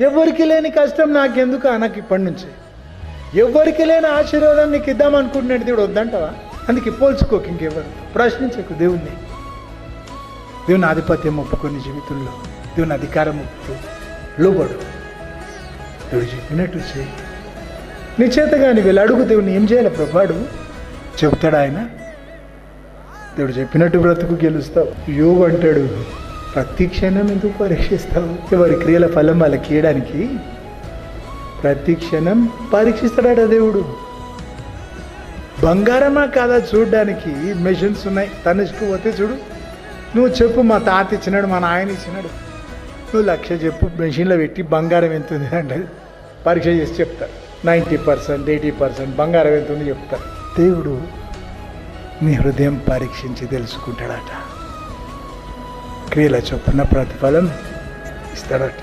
ఎవరికి లేని కష్టం నాకెందుకు నాకు ఇప్పటి నుంచి, ఎవరికి లేని ఆశీర్వాదం నీకు ఇద్దామనుకుంటున్నాడు దేవుడు, వద్దంటావా? అందుకే పోల్చుకోక ఇంకెవరు, ప్రశ్నించకు దేవుణ్ణి. దేవుని ఆధిపత్యం ఒప్పుకొని జీవితంలో దేవుని అధికారం ఒప్పుతూ లోబడు. దేవుడు చెప్పినట్టు చేయి. నీ చేత కానీ వీళ్ళు అడుగు, దేవుని ఏం చేయాలి ప్రభాడు చెబుతాడు ఆయన. దేవుడు చెప్పినట్టు బ్రతుకు గెలుస్తావు. యోగు అంటాడు, ప్రతి క్షణం ఎందుకు పరీక్షిస్తావు? ఎవరి క్రియల ఫలం వాళ్ళకి ఇవ్వడానికి ప్రతి క్షణం పరీక్షిస్తాడట దేవుడు. బంగారమా కాదా చూడడానికి మెషిన్స్ ఉన్నాయి. తనుచుకుపోతే చూడు, నువ్వు చెప్పు మా తాత ఇచ్చినాడు, మా నాయన ఇచ్చినాడు, నువ్వు 1,00,000 చెప్పు, మెషిన్లో పెట్టి బంగారం ఎంత ఉంది అంటే పరీక్ష చేసి చెప్తారు. 90%, 80% బంగారం ఎంత ఉంది చెప్తారు. దేవుడు నీ హృదయం పరీక్షించి తెలుసుకుంటాడట. క్రియల చొప్పున ప్రతిఫలం ఇస్తాడట.